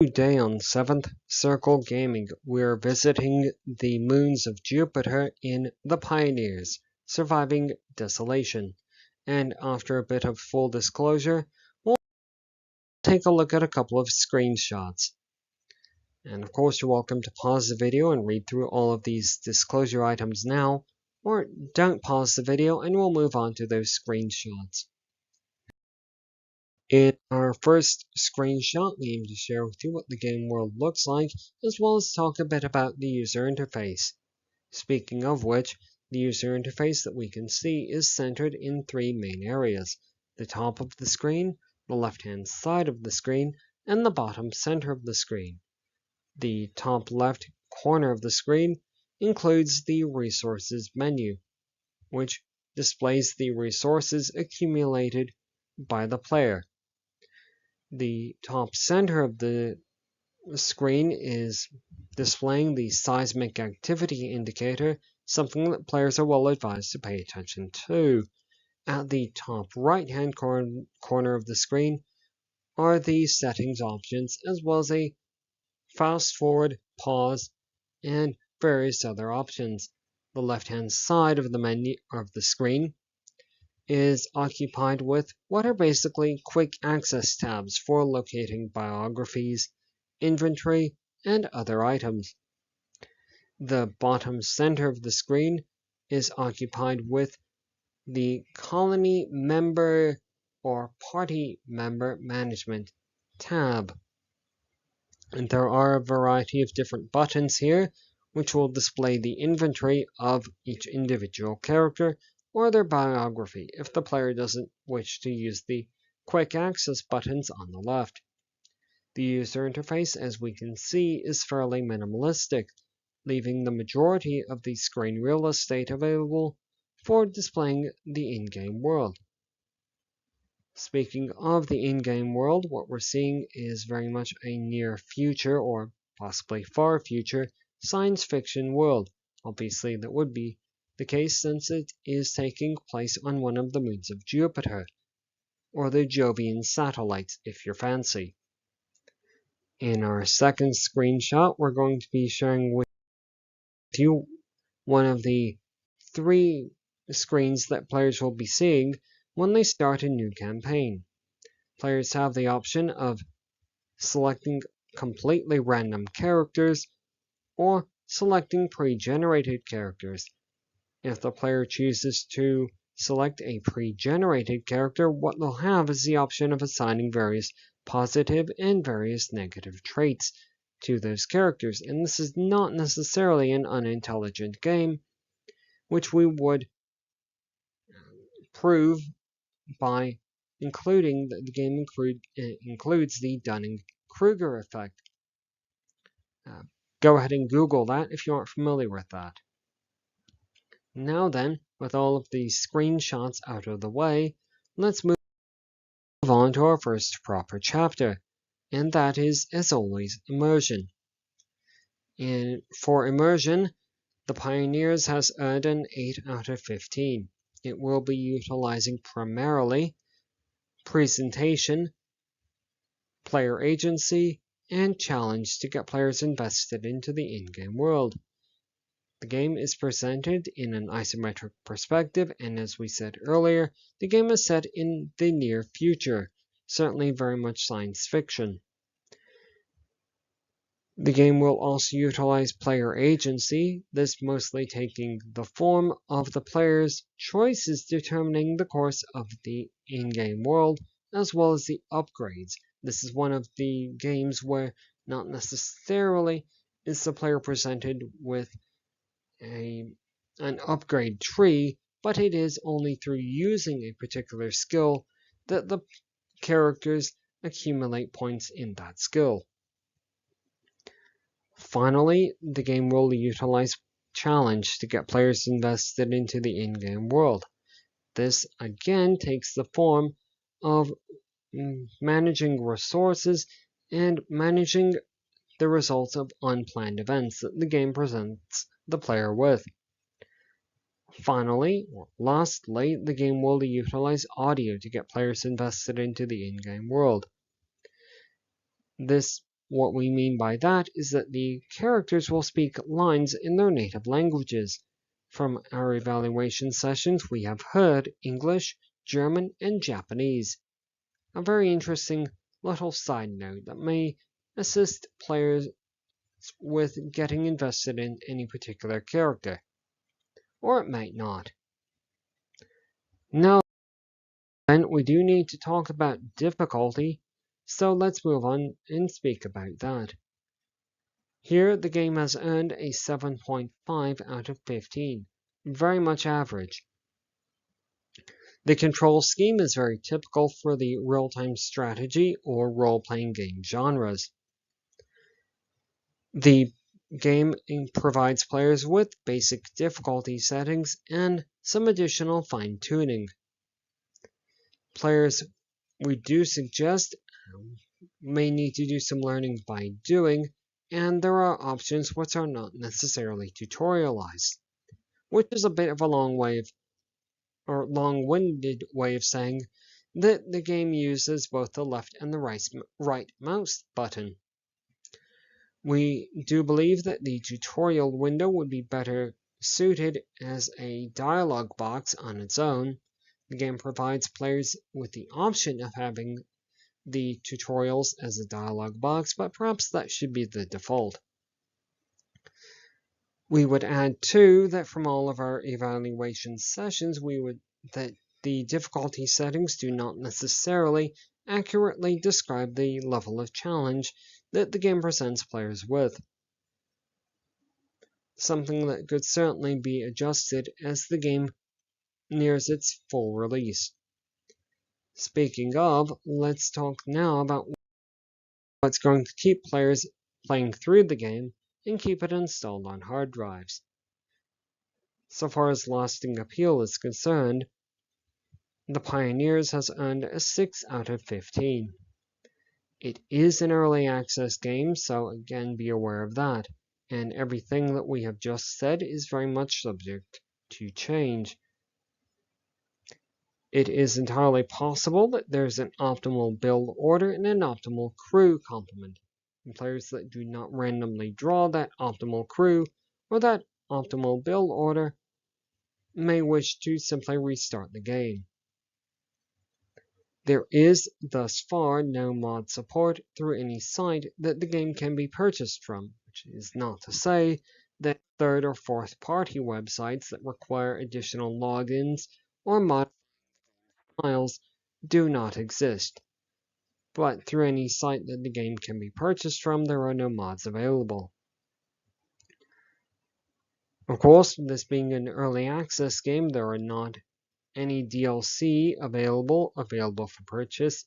Today on 7th Circle Gaming, we're visiting the moons of Jupiter in the Pioneers, surviving Desolation. And after a bit of full disclosure, we'll take a look at a couple of screenshots. And of course, you're welcome to pause the video and read through all of these disclosure items now, or don't pause the video and we'll move on to those screenshots. In our first screenshot, we aim to share with you what the game world looks like, as well as talk a bit about the user interface. Speaking of which, the user interface that we can see is centered in three main areas: the top of the screen, the left-hand side of the screen, and the bottom center of the screen. The top left corner of the screen includes the resources menu, which displays the resources accumulated by the player. The top center of the screen is displaying the seismic activity indicator, something that players are well advised to pay attention to. At the top right-hand corner of the screen are the settings options, as well as a fast forward, pause, and various other options. The left-hand side of the menu of the screen is occupied with what are basically quick access tabs for locating biographies, inventory, and other items. The bottom center of the screen is occupied with the colony member or party member management tab. And there are a variety of different buttons here, which will display the inventory of each individual character or their biography if the player doesn't wish to use the quick access buttons on the left. The user interface, as we can see, is fairly minimalistic, leaving the majority of the screen real estate available for displaying the in-game world. Speaking of the in-game world, what we're seeing is very much a near future, or possibly far future, science fiction world. Obviously, that would be the case since it is taking place on one of the moons of Jupiter, or the Jovian satellites if you're fancy. In our second screenshot, we're going to be sharing with you one of the three screens that players will be seeing when they start a new campaign. Players have the option of selecting completely random characters or selecting pre-generated characters. If the player chooses to select a pre-generated character, what they'll have is the option of assigning various positive and various negative traits to those characters. And this is not necessarily an unintelligent game, which we would prove by including that the game includes the Dunning-Kruger effect. Go ahead and Google that if you aren't familiar with that. Now then, with all of these screenshots out of the way, let's move on to our first proper chapter, and that is, as always, immersion. And for immersion, the Pioneers has earned an 8 out of 15. It will be utilizing primarily presentation, player agency, and challenge to get players invested into the in-game world. The game is presented in an isometric perspective, and as we said earlier, the game is set in the near future, certainly very much science fiction. The game will also utilize player agency, this mostly taking the form of the player's choices determining the course of the in-game world, as well as the upgrades. This is one of the games where not necessarily is the player presented with an upgrade tree, but it is only through using a particular skill that the characters accumulate points in that skill. Finally, the game will utilize challenge to get players invested into the in-game world. This again takes the form of managing resources and managing the results of unplanned events that the game presents the player with. Finally, or lastly, the game will utilize audio to get players invested into the in-game world. This What we mean by that is that the characters will speak lines in their native languages. From our evaluation sessions, we have heard English, German, and Japanese. A very interesting little side note that may assist players with getting invested in any particular character, or it might not. Now then, we do need to talk about difficulty, so let's move on and speak about that. Here, the game has earned a 7.5 out of 15, very much average. The control scheme is very typical for the real-time strategy or role-playing game genres. The game provides players with basic difficulty settings and some additional fine-tuning. Players, we do suggest, may need to do some learning by doing, and there are options which are not necessarily tutorialized, which is a bit of a long-winded way of saying that the game uses both the left and the right mouse button. We do believe that the tutorial window would be better suited as a dialog box on its own. The game provides players with the option of having the tutorials as a dialog box, but perhaps that should be the default. We would add too that from all of our evaluation sessions, that the difficulty settings do not necessarily accurately describe the level of challenge that the game presents players with. Something that could certainly be adjusted as the game nears its full release. Speaking of, let's talk now about what's going to keep players playing through the game and keep it installed on hard drives. So far as lasting appeal is concerned, the Pioneers has earned a 6 out of 15. It is an early access game, so again be aware of that, and everything that we have just said is very much subject to change. It is entirely possible that there's an optimal build order and an optimal crew complement, and players that do not randomly draw that optimal crew or that optimal build order may wish to simply restart the game. There is thus far no mod support through any site that the game can be purchased from, which is not to say that third or fourth party websites that require additional logins or mod files do not exist. But through any site that the game can be purchased from, there are no mods available. Of course, this being an early access game, there are not any DLC available for purchase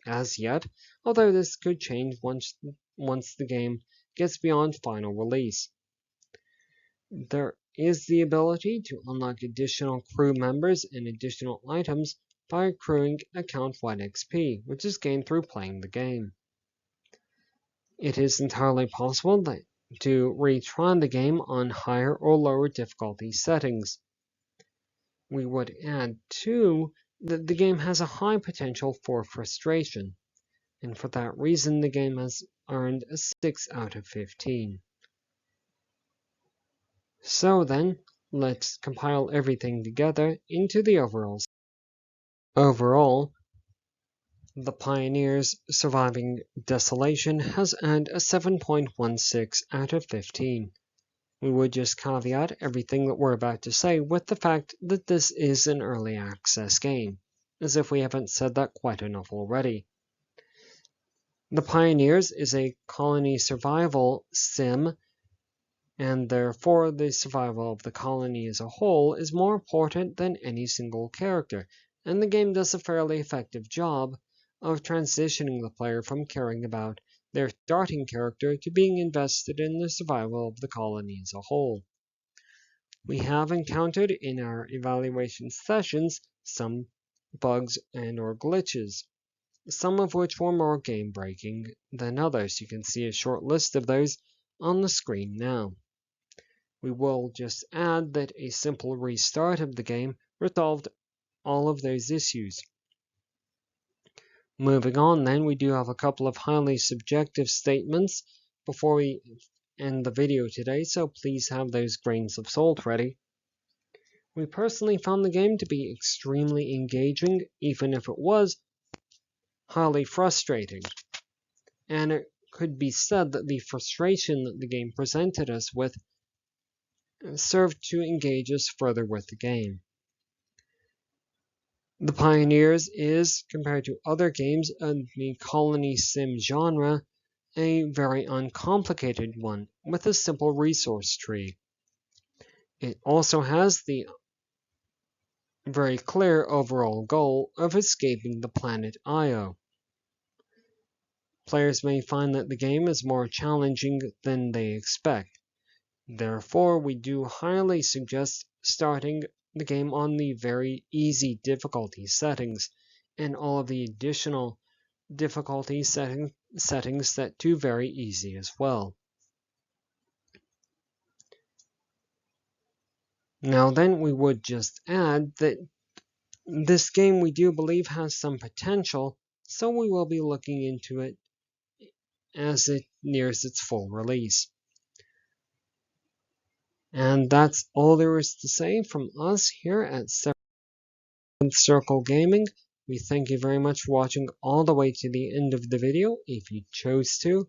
as yet, although this could change once the game gets beyond final release. There is the ability to unlock additional crew members and additional items by accruing account-wide XP, which is gained through playing the game. It is entirely possible to retry the game on higher or lower difficulty settings. We would add, too, that the game has a high potential for frustration, and for that reason the game has earned a 6 out of 15. So then, let's compile everything together into the overall. Overall, the Pioneers Surviving Desolation has earned a 7.16 out of 15. We would just caveat everything that we're about to say with the fact that this is an early access game, as if we haven't said that quite enough already. The Pioneers is a colony survival sim, and therefore the survival of the colony as a whole is more important than any single character, and the game does a fairly effective job of transitioning the player from caring about their starting character to being invested in the survival of the colony as a whole. We have encountered in our evaluation sessions some bugs and or glitches, some of which were more game-breaking than others. You can see a short list of those on the screen now. We will just add that a simple restart of the game resolved all of those issues. Moving on then, we do have a couple of highly subjective statements before we end the video today, so please have those grains of salt ready. We personally found the game to be extremely engaging, even if it was highly frustrating. And it could be said that the frustration that the game presented us with served to engage us further with the game. The Pioneers is, compared to other games in the colony sim genre, a very uncomplicated one, with a simple resource tree. It also has the very clear overall goal of escaping the planet Io. Players may find that the game is more challenging than they expect. Therefore, we do highly suggest starting the game on the very easy difficulty settings, and all of the additional difficulty settings set to very easy as well. Now then, we would just add that this game we do believe has some potential, so we will be looking into it as it nears its full release. And that's all there is to say from us here at 7th Circle Gaming. We thank you very much for watching all the way to the end of the video, if you chose to.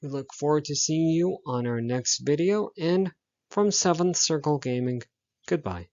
We look forward to seeing you on our next video, and from 7th Circle Gaming, goodbye.